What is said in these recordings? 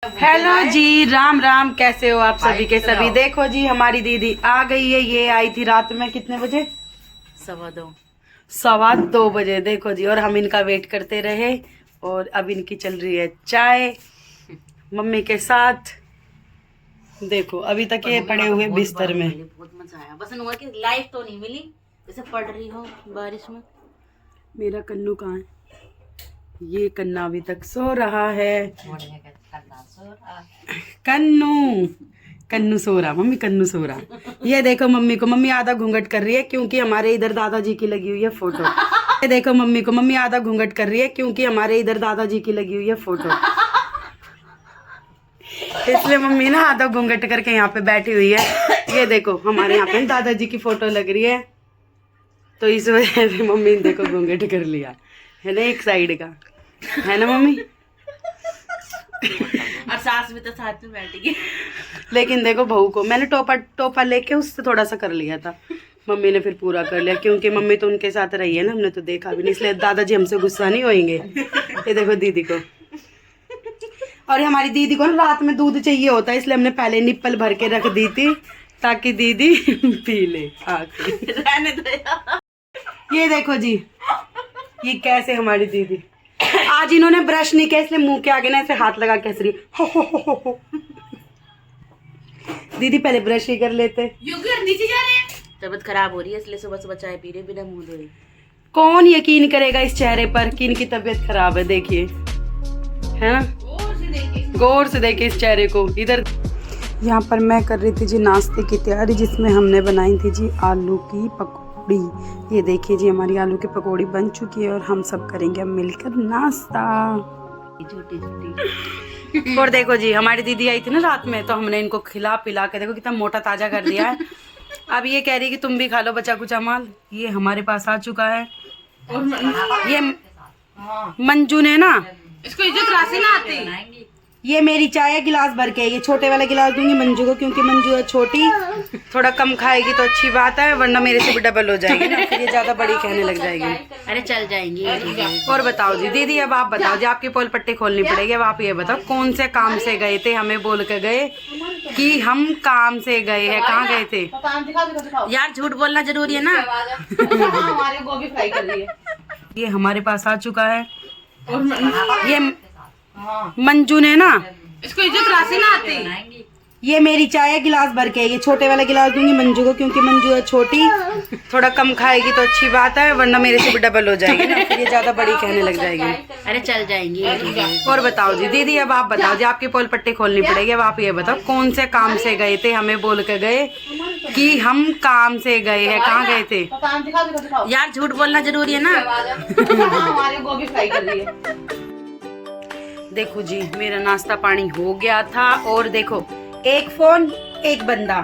Hello जी, राम राम। कैसे हो आप सभी के सभी। देखो जी, हमारी दीदी आ गई है। ये आई थी रात में कितने बजे? 2:15 बजे। देखो जी, और हम इनका वेट करते रहे और अब इनकी चल रही है चाय मम्मी के साथ। देखो अभी तक ये पड़े हुए बिस्तर में। बहुत मजा आया, बस हुआ कि लाइफ तो नहीं मिली जैसे पड़ रही हो बारिश में। मेरा कन्नू कहाँ है? ये कन्ना अभी तक सो रहा है। कन्नू कन्नू सो रहा, मम्मी कन्नू सो रहा। ये देखो मम्मी को, मम्मी आधा घूंघट कर रही है क्योंकि हमारे इधर दादाजी की लगी हुई है फोटो। ये देखो मम्मी को, मम्मी आधा घूंघट कर रही है क्योंकि हमारे इधर दादाजी की लगी हुई है फोटो। इसलिए मम्मी ना आधा घूंघट करके यहाँ पे बैठी हुई है। ये देखो हमारे यहाँ पे दादाजी की फोटो लग रही है, तो इस वजह से मम्मी ने देखो घूंघट कर लिया है ना, एक साइड का, है ना मम्मी? और सास भी तो साथ में बैठी। लेकिन देखो बहू को मैंने टोपा लेके उससे थोड़ा सा कर लिया था, मम्मी ने फिर पूरा कर लिया क्योंकि मम्मी तो उनके साथ रही है ना, हमने तो देखा भी नहीं, इसलिए दादाजी हमसे गुस्सा नहीं होंगे। ये देखो दीदी को, और हमारी दीदी को ना रात में दूध चाहिए होता है, इसलिए हमने पहले निप्पल भर के रख दी थी ताकि दीदी पी ले आके। रहने दो यार। ये देखो जी, ये कैसे हमारी दीदी आज इन्होंने ब्रश नहीं किया, इसलिए मुंह के आगे ना ऐसे हाथ लगा के हंस रही है। दीदी पहले ब्रश ही कर लेते। नीचे जा रहे हैं, तबीयत खराब हो रही है इसलिए सुबह सुबह चाय पी रहे बिना मुंह धोए। कौन यकीन करेगा इस चेहरे पर कि इनकी तबीयत खराब है? देखिए, है ना, गौर से देखिए इस चेहरे को। इधर यहाँ पर मैं कर रही थी जी नाश्ते की तैयारी, जिसमें हमने बनाई थी जी आलू की पकौड़ी। ये देखिए जी, हमारी आलू की पकौड़ी बन चुकी है और हम सब करेंगे अब मिलकर नाश्ता। झूठी और देखो जी, हमारी दीदी आई थी ना रात में, तो हमने इनको खिला पिला के देखो कितना मोटा ताजा कर दिया है। अब ये कह रही कि तुम भी खा लो बचा कुचा माल। ये हमारे पास आ चुका है। ये मंजू ने ना, इसको इज्जत राशि ना आती। ये मेरी चाय है गिलास भर के, ये छोटे वाला गिलास दूंगी मंजू को क्योंकि मंजू है छोटी, थोड़ा कम खाएगी तो अच्छी बात है, वरना मेरे से भी डबल हो जाएगी ना, फिर ये ज्यादा बड़ी कहने लग जाएगी। अरे चल जाएंगी। और बताओ जी दीदी, अब आप बताओ जी, आपकी पोल पट्टी खोलनी पड़ेगी। अब आप ये बताओ कौन से काम से गए थे? हमें बोल के गए कि हम काम से गए हैं। कहाँ गए थे यार? झूठ बोलना जरूरी है ना। हमारे गोभी फ्राई कर रही है। ये हमारे पास आ चुका है। ये मंजू ने ना, इसको इज्जत राशि ना आती। ये मेरी चाय है गिलास भर के, ये छोटे वाला गिलास दूंगी मंजू को क्योंकि मंजू है छोटी, थोड़ा कम खाएगी तो अच्छी बात है, वरना मेरे से भी डबल हो जाएगी ना, फिर ये ज्यादा बड़ी कहने लग जाएगी। अरे चल जाएंगी। और बताओ जी दीदी, अब आप बताओ जी, आपकी पोल पट्टी खोलनी पड़ेगी। अब आप ये बताओ कौन से काम से गए थे? हमें बोल के गए कि हम काम से गए हैं। कहाँ गए थे यार? झूठ बोलना जरूरी है ना। हमारे गोभी फ्राई कर रही है। देखो जी, मेरा नाश्ता पानी हो गया था और देखो, एक फोन एक बंदा,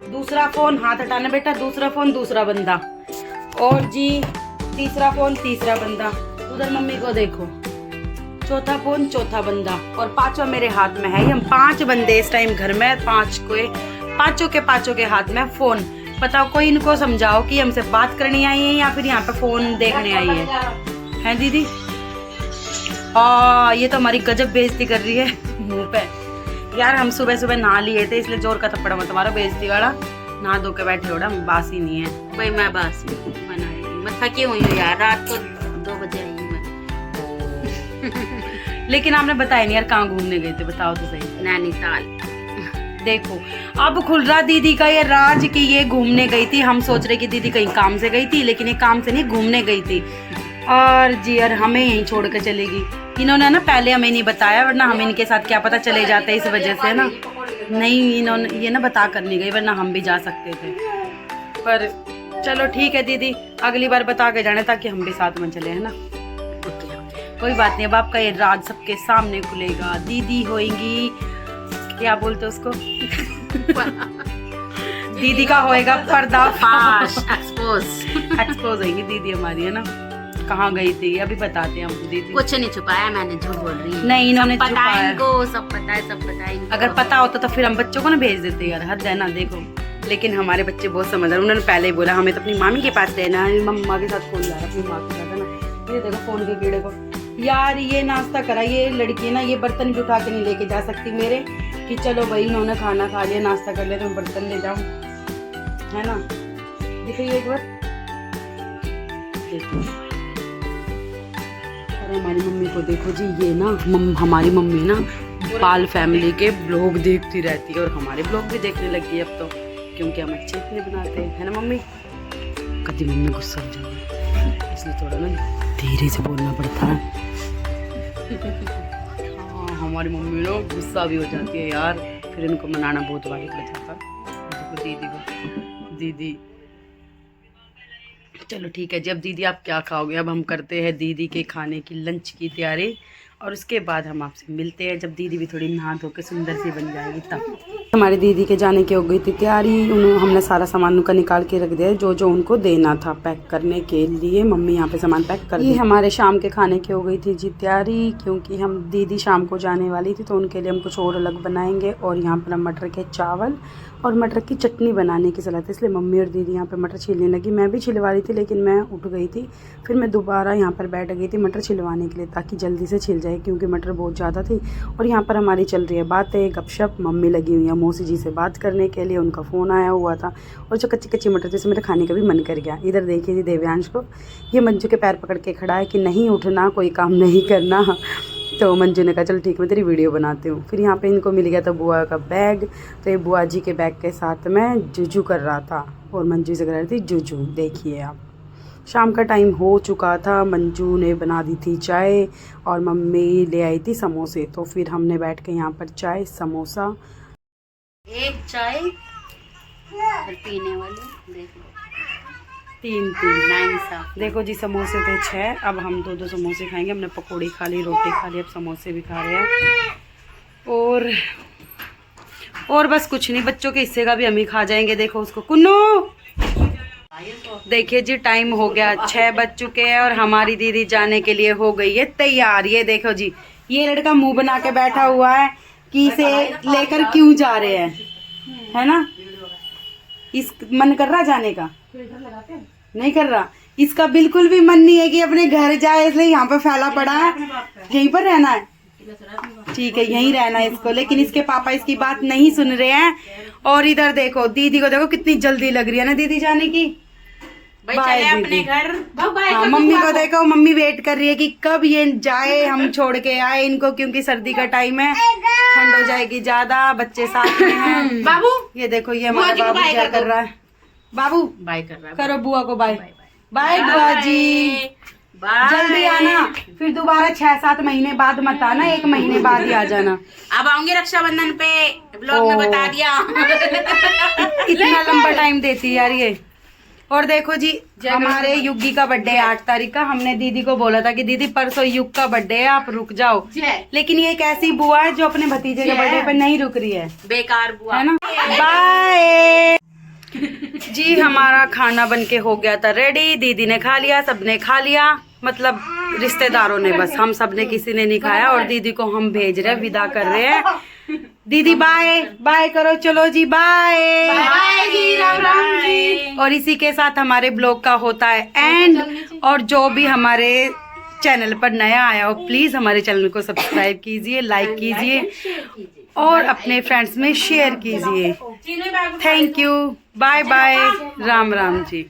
दूसरा फोन हाथ हटाना बेटा, दूसरा फोन दूसरा बंदा, और जी तीसरा फोन तीसरा बंदा, उधर मम्मी को देखो, चौथा फोन चौथा बंदा, और पांचवा मेरे हाथ में है। हम 5 बंदे इस टाइम घर में, पांचों के हाथ में फोन। बताओ कोई इनको समझाओ कि हमसे बात करनी आई है या फिर यहाँ पे फोन देखने आई है दीदी? ये तो हमारी गजब बेइज्जती कर रही है मुंह पे। यार हम सुबह सुबह नहा लिए थे, इसलिए जोर का थप्पड़ मत मारो, बेइज्जती वाला। नहा धो के बैठे हो, बासी नहीं है भाई। मैं बासी मैं थकी हुई हूँ यार, रात को 2 बजे आई हूँ मैं। लेकिन आपने बताया नहीं यार कहाँ घूमने गए थे, बताओ तो सही। नैनीताल। देखो अब खुल रहा दीदी का ये राज कि ये घूमने गई थी। हम सोच रहे कि दीदी कहीं काम से गई थी, लेकिन ये काम से नहीं घूमने गई थी। और जी यार हमें यहीं छोड़ कर चलेगी। इन्होंने ना पहले हमें नहीं बताया, वरना हम इनके साथ क्या पता चले जाते, इस वजह से ना नहीं इन्होंने ये ना बता कर नहीं गई, वरना हम भी जा सकते थे। पर चलो ठीक है दीदी, अगली बार बता के जाने ताकि हम भी साथ में चले, है ना। कोई बात नहीं, अब आपका ये राज सबके सामने खुलेगा। दीदी होएंगी, क्या बोलते उसको, दीदी का होएगा पर्दाफाश, एक्सपोज होगी दीदी हमारी, है ना। कहाँ गई थी अभी बताते हैं हमको दीदी। कुछ नहीं छुपाया मैंने, झूठ बोल रही है। नहीं इन्होंने छुपाया। सब पता है। अगर पता होता तो फिर हम बच्चों को ना भेज देते यार, हद है ना। देखो लेकिन हमारे बच्चे बहुत समझदार, उन्होंने पहले ही बोला हमें तो अपनी मामी के पास रहना है, मम्मा के साथ फोन ला रहा अपनी माँ के साथ, है ना। ये देखो फोन के कीड़े को यार ये नाश्ता करा, ये लड़की ना ये बर्तन भी उठा के नहीं लेके जा सकती मेरे कि चलो भाई इन्होंने खाना खा लिया नाश्ता कर लिया तो मैं बर्तन ले जाऊं, है ना। देखिए एक बार देखो, और हमारी मम्मी को देखो जी, ये ना हमारी मम्मी ना पाल फैमिली के ब्लॉग देखती रहती है और हमारे ब्लॉग भी देखने लगी है अब तो, क्योंकि हम अच्छे इतने बनाते हैं, है ना मम्मी। कभी मम्मी गुस्सा हो जाती है इसलिए थोड़ा ना धीरे से बोलना पड़ता है। हाँ हमारी मम्मी लोग गुस्सा भी हो जाती है यार, फिर इनको मनाना बहुत भारी पड़ जाता है। देखो दीदी को, दीदी चलो ठीक है जी, अब दीदी आप क्या खाओगे, अब हम करते हैं दीदी के खाने की लंच की तैयारी और उसके बाद हम आपसे मिलते हैं जब दीदी भी थोड़ी नहा धो के सुंदर सी बन जाएगी तब। हमारी दीदी के जाने की हो गई थी तैयारी, उन्होंने हमने सारा सामान उनका निकाल के रख दिया जो जो उनको देना था पैक करने के लिए। मम्मी यहाँ पे सामान पैक कर दी। हमारे शाम के खाने की हो गई थी जी तैयारी, क्योंकि हम दीदी शाम को जाने वाली थी तो उनके लिए हम कुछ और अलग बनाएंगे। और यहाँ पर हम मटर के चावल और मटर की चटनी बनाने की सलाह थी, इसलिए मम्मी और दीदी यहाँ पर मटर छीलने लगी। मैं भी छिलवा रही थी लेकिन मैं उठ गई थी, फिर मैं दोबारा यहाँ पर बैठ गई थी मटर छिलवाने के लिए ताकि जल्दी से छिल जाए, क्योंकि मटर बहुत ज़्यादा थी। और यहाँ पर हमारी चल रही है बातें, गपशप। मम्मी लगी हुई है मौसी जी से बात करने के लिए, उनका फ़ोन आया हुआ था। और जो कच्ची कच्ची मटर थी उसे मेरे खाने का भी मन कर गया। इधर देखिए जी देव्यांश को, ये मंजू के पैर पकड़ के खड़ा है कि नहीं उठना, कोई काम नहीं करना। तो मंजू ने कहा चल ठीक मैं तेरी वीडियो बनाती हूँ। फिर यहाँ पे इनको मिल गया था बुआ का बैग, तो ये बुआ जी के बैग के साथ मैं जुजू कर रहा था और मंजू से कर रही थी जुजू। देखिए आप, शाम का टाइम हो चुका था, मंजू ने बना दी थी चाय और मम्मी ले आई थी समोसे। तो फिर हमने बैठ के यहाँ पर चाय समोसा, एक चाय और पीने वाले देख लो तीन 9 देखो जी समोसे थे 6, अब हम 2 समोसे खाएंगे। हमने पकौड़ी खा ली, रोटी खा ली, अब समोसे भी खा रहे हैं। और बस कुछ नहीं, बच्चों के हिस्से का भी हम ही खा जाएंगे। देखो उसको कुन्नू, देखिए जी टाइम हो गया 6 बज चुके हैं और हमारी दीदी जाने के लिए हो गई है तैयार। ये देखो जी, ये लड़का मुंह बना के बैठा हुआ है कि इसे लेकर क्यों जा रहे हैं, है ना। इस मन कर रहा जाने का, नहीं कर रहा, इसका बिल्कुल भी मन नहीं है कि अपने घर जाए, इसलिए यहाँ पे फैला पड़ा है, यहीं पर रहना है। ठीक है यहीं रहना है इसको, लेकिन इसके पापा इसकी बात नहीं सुन रहे हैं। और इधर देखो दीदी को, देखो कितनी जल्दी लग रही है ना दीदी जाने की। भाई चले अपने घर। हाँ, मम्मी को देखो, मम्मी वेट कर रही है कि कब ये जाए, हम छोड़ के आए इनको, क्योंकि सर्दी का टाइम है, ठंड हो जाएगी ज्यादा, बच्चे साथ में हैं। बाबू ये देखो ये हमारा बाबू क्या कर रहा है। बाबू बाय कर रहा है, करो बुआ को बाय। बाय बुआ जी, जल्दी आना, फिर दोबारा 6-7 महीने बाद मत आना, 1 महीने बाद ही आ जाना। अब आऊंगी रक्षाबंधन पे, ब्लॉग में बता दिया। इतना लंबा टाइम देती है यार ये। और देखो जी हमारे युगी का बर्थडे है 8 तारीख का। हमने दीदी को बोला था कि दीदी परसों युग का बर्थडे है, आप रुक जाओ, लेकिन ये एक ऐसी बुआ है जो अपने भतीजे के बर्थडे पे नहीं रुक रही है, बेकार बुआ, है ना। बाय जी, हमारा खाना बनके हो गया था रेडी, दीदी ने खा लिया, सबने खा लिया, मतलब रिश्तेदारों ने, बस हम सब ने किसी ने नहीं खाया। और दीदी को हम भेज रहे हैं, विदा कर रहे हैं। दीदी बाय बाय करो, चलो जी बाय बाय जी, राम राम जी। और इसी के साथ हमारे ब्लॉग का होता है एंड। और जो भी हमारे चैनल पर नया आया हो प्लीज हमारे चैनल को सब्सक्राइब कीजिए, लाइक कीजिए और अपने फ्रेंड्स में शेयर कीजिए। Thank you, bye bye, Ram Ram ji.